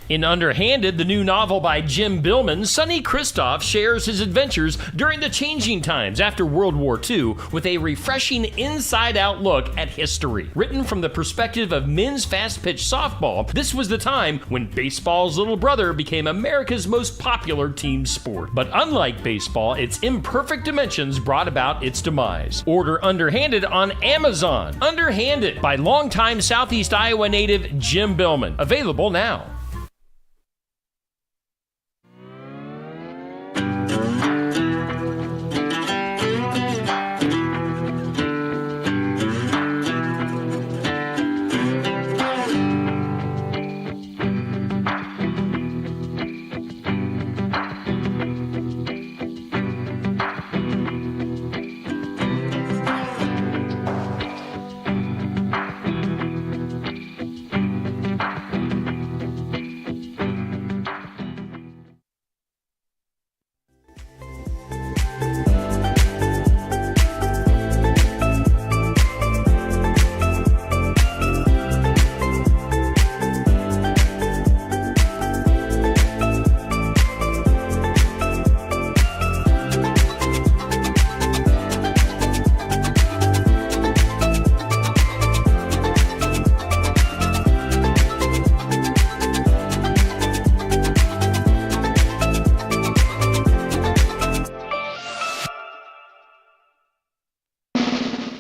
In Underhanded, the new novel by Jim Billman, Sonny Kristoff shares his adventures during the changing times after World War II with a refreshing inside-out look at history. Written from the perspective of men's fast-pitch softball, this was the time when baseball's little brother became America's most popular team sport. But unlike baseball, its imperfect dimensions brought about its demise. Order Underhanded on Amazon. Underhanded by longtime Southeast Iowa native Jim Billman. Available now.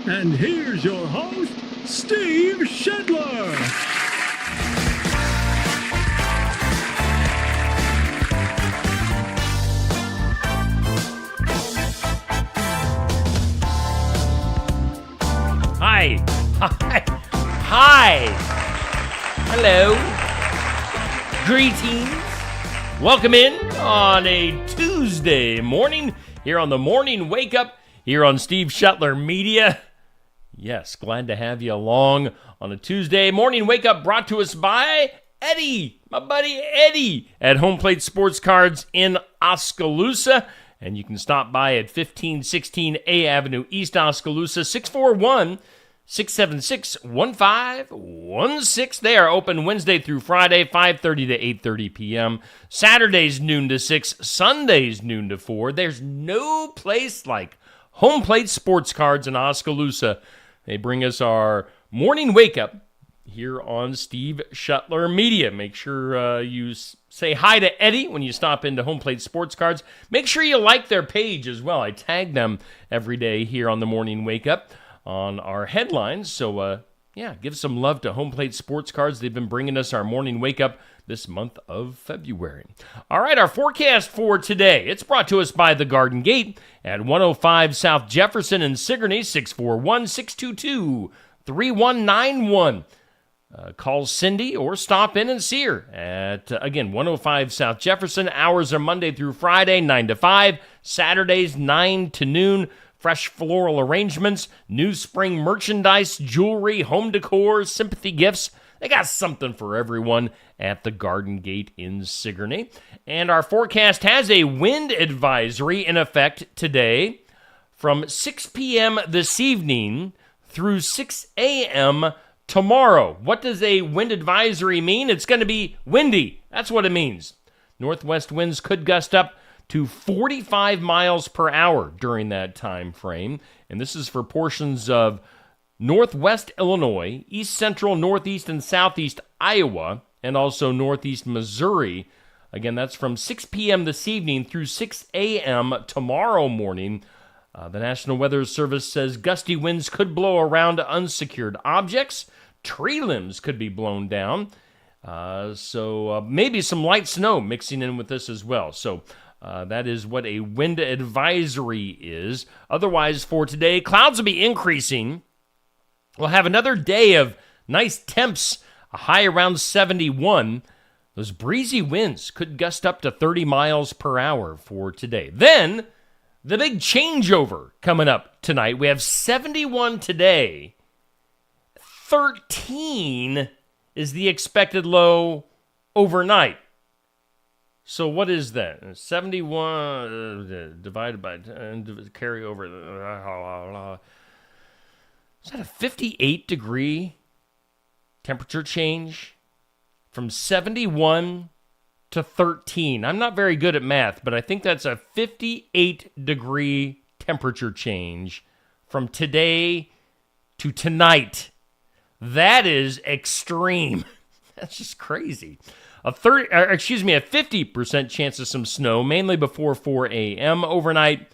And here's your host, Steve Shedler. Hi. Hello. Greetings. Welcome in on a Tuesday morning here on the Morning Wake Up here on Steve Shutler Media. Yes, glad to have you along on a Tuesday morning wake up brought to us by Eddie, my buddy Eddie at Home Plate Sports Cards in Oskaloosa. And you can stop by at 1516 A Avenue East Oskaloosa, 641-676-1516. They are open Wednesday through Friday, 5:30 to 8:30 p.m. Saturdays noon to 6, Sundays noon to 4. There's no place like Home Plate Sports Cards in Oskaloosa. They bring us our morning wake-up here on Steve Shutler Media. Make sure you say hi to Eddie when you stop into Home Plate Sports Cards. Make sure you like their page as well. I tag them every day here on the morning wake-up on our headlines. So, give some love to Home Plate Sports Cards. They've been bringing us our morning wake-up this month of February. All right, our forecast for today. It's brought to us by the Garden Gate at 105 South Jefferson in Sigourney, 641-622-3191. Call Cindy or stop in and see her at, 105 South Jefferson. Hours are Monday through Friday, 9 to 5. Saturdays, 9 to noon. Fresh floral arrangements, new spring merchandise, jewelry, home decor, sympathy gifts. They got something for everyone at the Garden Gate in Sigourney. And our forecast has a wind advisory in effect today from 6 p.m. this evening through 6 a.m. tomorrow. What does a wind advisory mean? It's going to be windy. That's what it means. Northwest winds could gust up to 45 miles per hour during that time frame. And this is for portions of northwest Illinois, east central, northeast, and southeast Iowa, and also northeast Missouri. Again, that's from 6 p.m. this evening through 6 a.m. tomorrow morning. The National Weather Service says gusty winds could blow around unsecured objects. Tree limbs could be blown down. So maybe some light snow mixing in with this as well. So that is what a wind advisory is. Otherwise, for today, clouds will be increasing. We'll have another day of nice temps, a high around 71. Those breezy winds could gust up to 30 miles per hour for today. Then, the big changeover coming up tonight. We have 71 today. 13 is the expected low overnight. So what is that? 71 divided by 10, carry over. Is that a 58-degree temperature change? From 71 to 13. I'm not very good at math, but I think that's a 58-degree temperature change from today to tonight. That is extreme. That's just crazy. A 50% chance of some snow, mainly before 4 a.m. overnight.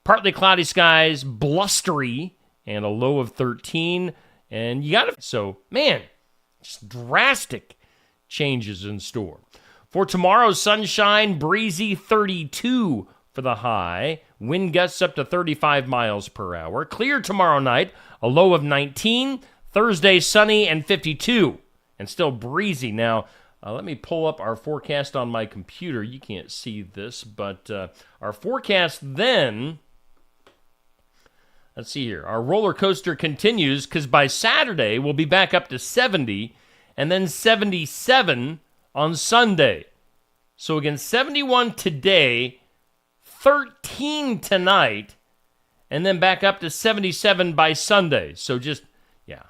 Partly cloudy skies, blustery, and a low of 13. And just drastic changes in store. For tomorrow, sunshine, breezy, 32 for the high. Wind gusts up to 35 miles per hour. Clear tomorrow night, a low of 19. Thursday, sunny and 52. And still breezy. Now, let me pull up our forecast on my computer. You can't see this, but our forecast then, let's see here. Our roller coaster continues because by Saturday, we'll be back up to 70 and then 77 on Sunday. So again, 71 today, 13 tonight, and then back up to 77 by Sunday. So just, yeah.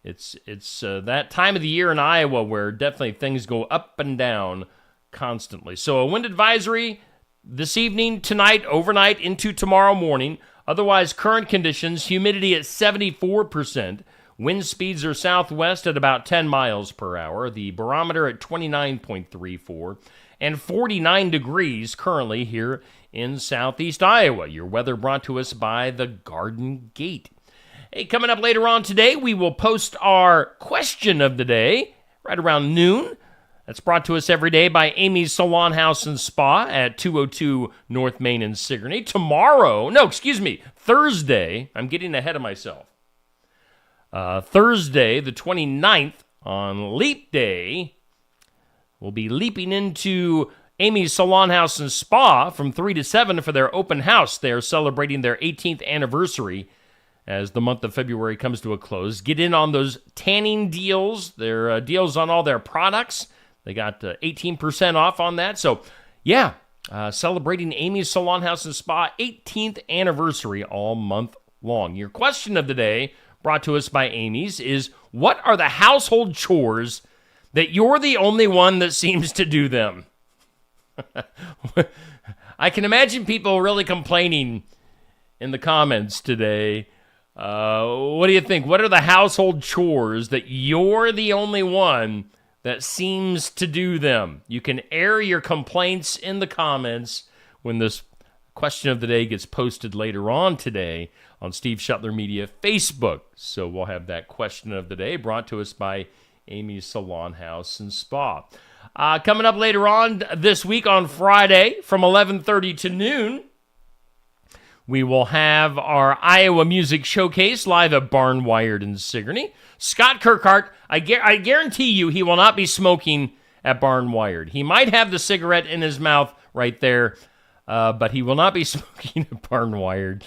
It's that time of the year in Iowa where definitely things go up and down constantly. So a wind advisory this evening, tonight, overnight, into tomorrow morning. Otherwise, current conditions, humidity at 74%. Wind speeds are southwest at about 10 miles per hour. The barometer at 29.34 and 49 degrees currently here in southeast Iowa. Your weather brought to us by the Garden Gate. Hey, coming up later on today, we will post our question of the day right around noon. That's brought to us every day by Amy's Salon House and Spa at 202 North Main in Sigourney. Thursday, I'm getting ahead of myself. Thursday, the 29th, on Leap Day, we'll be leaping into Amy's Salon House and Spa from 3 to 7 for their open house. They are celebrating their 18th anniversary as the month of February comes to a close. Get in on those tanning deals. Their deals on all their products. They got 18% off on that. So, yeah, celebrating Amy's Salon House and Spa 18th anniversary all month long. Your question of the day, brought to us by Amy's, is what are the household chores that you're the only one that seems to do them? I can imagine people really complaining in the comments today. What do you think? What are the household chores that you're the only one that seems to do them? You can air your complaints in the comments when this question of the day gets posted later on today on Steve Shetler Media Facebook. So we'll have that question of the day brought to us by Amy's Salon House and Spa. Coming up later on this week on Friday from 11:30 to noon, we will have our Iowa Music Showcase live at Barnwired in Sigourney. Scott Kirkhart, I guarantee you he will not be smoking at Barnwired. He might have the cigarette in his mouth right there, but he will not be smoking at Barnwired.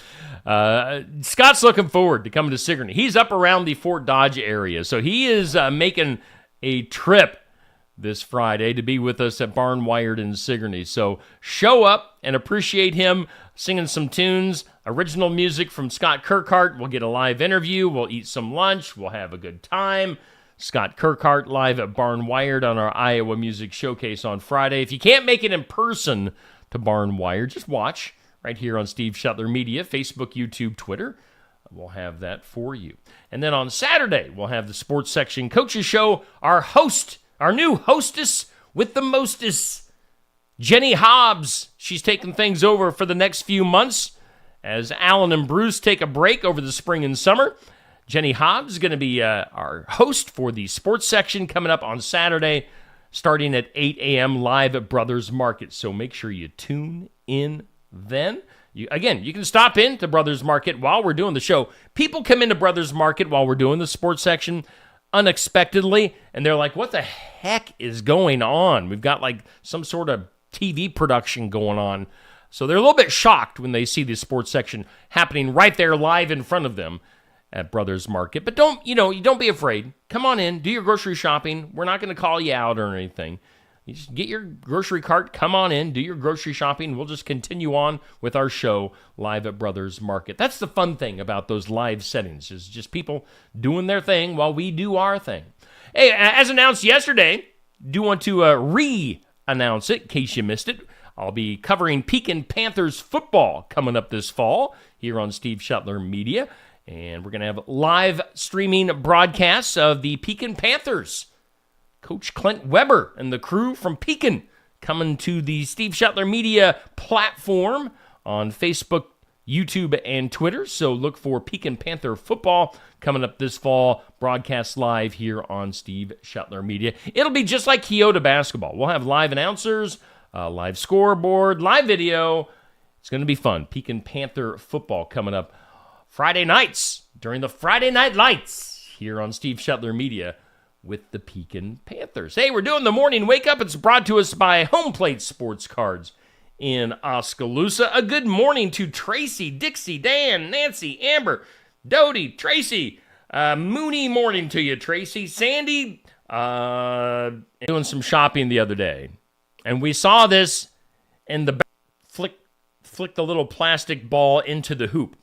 Scott's looking forward to coming to Sigourney. He's up around the Fort Dodge area, so he is making a trip this Friday to be with us at Barnwired in Sigourney. So show up and appreciate him singing some tunes, original music from Scott Kirkhart. We'll get a live interview. We'll eat some lunch. We'll have a good time. Scott Kirkhart live at Barnwired on our Iowa Music Showcase on Friday. If you can't make it in person to Barnwired, just watch right here on Steve Shetler Media, Facebook, YouTube, Twitter. We'll have that for you. And then on Saturday, we'll have the Sports Section Coaches Show. Our new hostess with the mostest, Jenny Hobbs. She's taking things over for the next few months as Alan and Bruce take a break over the spring and summer. Jenny Hobbs is going to be our host for the Sports Section coming up on Saturday, starting at 8 a.m. live at Brothers Market. So make sure you tune in then. You can stop in to Brothers Market while we're doing the show. People come into Brothers Market while we're doing the Sports Section unexpectedly, and they're like, what the heck is going on? We've got like some sort of TV production going on. So they're a little bit shocked when they see the Sports Section happening right there live in front of them at Brothers Market. But don't be afraid. Come on in, do your grocery shopping. We're not going to call you out or anything. You just get your grocery cart, come on in, do your grocery shopping. We'll just continue on with our show live at Brothers Market. That's the fun thing about those live settings, is just people doing their thing while we do our thing. Hey, as announced yesterday, do want to re-announce it in case you missed it. I'll be covering Pekin Panthers football coming up this fall here on Steve Shetler Media. And we're going to have live streaming broadcasts of the Pekin Panthers. Coach Clint Weber and the crew from Pekin coming to the Steve Shetler Media platform on Facebook, YouTube, and Twitter. So look for Pekin Panther football coming up this fall, broadcast live here on Steve Shetler Media. It'll be just like Keota basketball. We'll have live announcers, live scoreboard, live video. It's going to be fun. Pekin Panther football coming up Friday nights during the Friday Night Lights here on Steve Shetler Media with the Pekin Panthers. Hey, we're doing the morning wake up. It's brought to us by Home Plate Sports Cards in Oskaloosa. A good morning to Tracy, Dixie, Dan, Nancy, Amber, Dodie, Tracy. Mooney morning to you, Tracy. Sandy, doing some shopping the other day. And we saw this and the flick the little plastic ball into the hoop.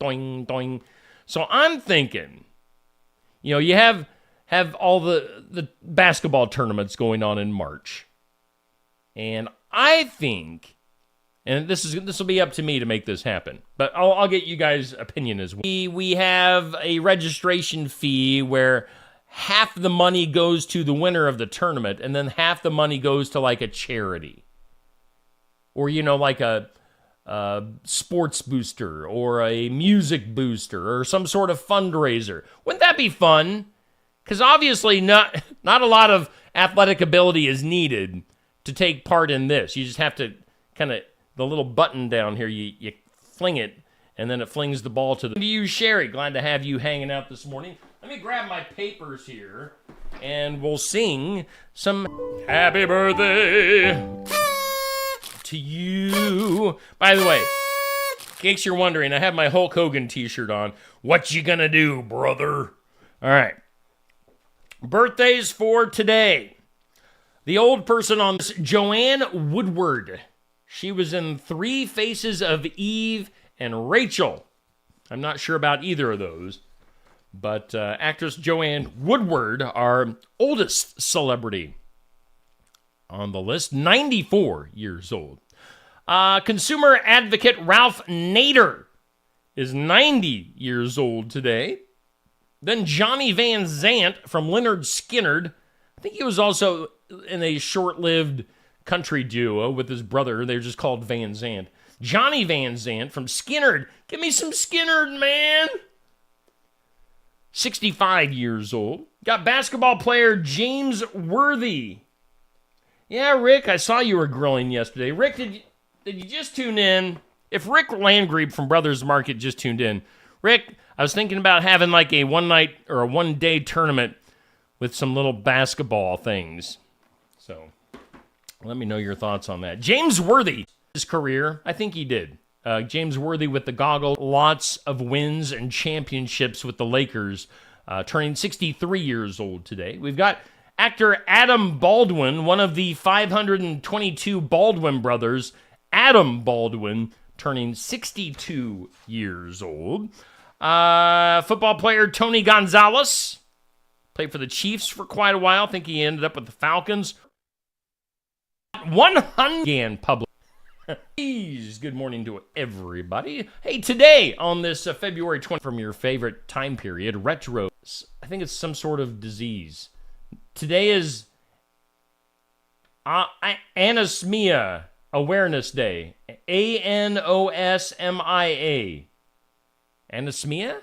Doing, doing. So I'm thinking, you have all the basketball tournaments going on in March. And I think, and this will be up to me to make this happen, but I'll get you guys' opinion as well. We have a registration fee where half the money goes to the winner of the tournament, and then half the money goes to like a charity. Or, like a sports booster or a music booster or some sort of fundraiser. Wouldn't that be fun? Because obviously not a lot of athletic ability is needed to take part in this. You just have to kind of, the little button down here, you fling it, and then it flings the ball to you, Sherry. Glad to have you hanging out this morning. Let me grab my papers here, and we'll sing some Happy Birthday to you. By the way, in case you're wondering, I have my Hulk Hogan t-shirt on. What you gonna do, brother? All right. Birthdays for today. The old person on this, Joanne Woodward. She was in Three Faces of Eve and Rachel. I'm not sure about either of those. But actress Joanne Woodward, our oldest celebrity on the list, 94 years old. Consumer advocate Ralph Nader is 90 years old today. Then Johnny Van Zant from Lynyrd Skynyrd. I think he was also in a short-lived country duo with his brother. They were just called Van Zant. Johnny Van Zant from Skynyrd. Give me some Skynyrd, man. 65 years old. Got basketball player James Worthy. Yeah, Rick, I saw you were grilling yesterday. Rick, did you just tune in? If Rick Landgrebe from Brothers Market just tuned in, Rick, I was thinking about having like a one-night or a one-day tournament with some little basketball things. So let me know your thoughts on that. James Worthy, his career, I think he did. James Worthy with the goggle, lots of wins and championships with the Lakers, turning 63 years old today. We've got actor Adam Baldwin, one of the 522 Baldwin brothers, Adam Baldwin, turning 62 years old. Football player Tony Gonzalez, played for the Chiefs for quite a while. I think he ended up with the Falcons. 100 again, public. Good morning to everybody. Hey, today on this February 20th, from your favorite time period, retro. I think it's some sort of disease. Today is Anosmia Awareness Day. Anosmia. Anosmia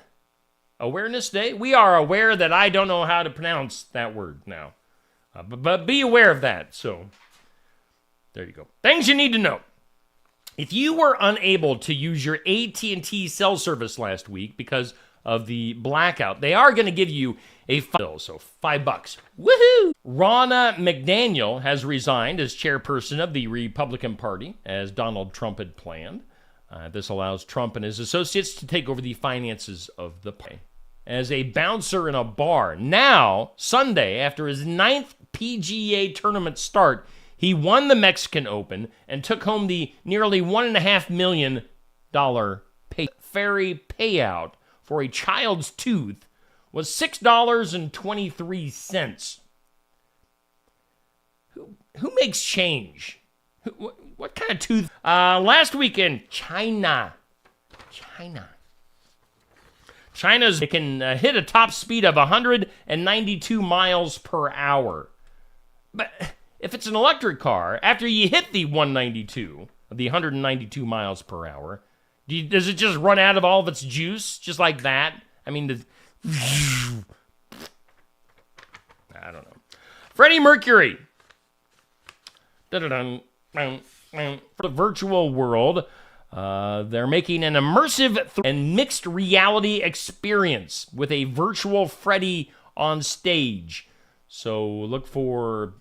Awareness Day. We are aware that I don't know how to pronounce that word now, but be aware of that. So there you go. Things you need to know. If you were unable to use your AT&T cell service last week because of the blackout, they are going to give you a bill, so $5. Woohoo! Ronna McDaniel has resigned as chairperson of the Republican Party, as Donald Trump had planned. This allows Trump and his associates to take over the finances of the party. As a bouncer in a bar, now, Sunday, after his 9th PGA tournament start, he won the Mexican Open and took home the nearly $1.5 million fairy payout for a child's tooth was $6.23. Who makes change? What kind of tooth? Last weekend, China. China's can hit a top speed of 192 miles per hour. But if it's an electric car, after you hit the 192 miles per hour, does it just run out of all of its juice just like that? I mean, I don't know. Freddie Mercury. For the virtual world, they're making an immersive and mixed reality experience with a virtual Freddie on stage. So look for,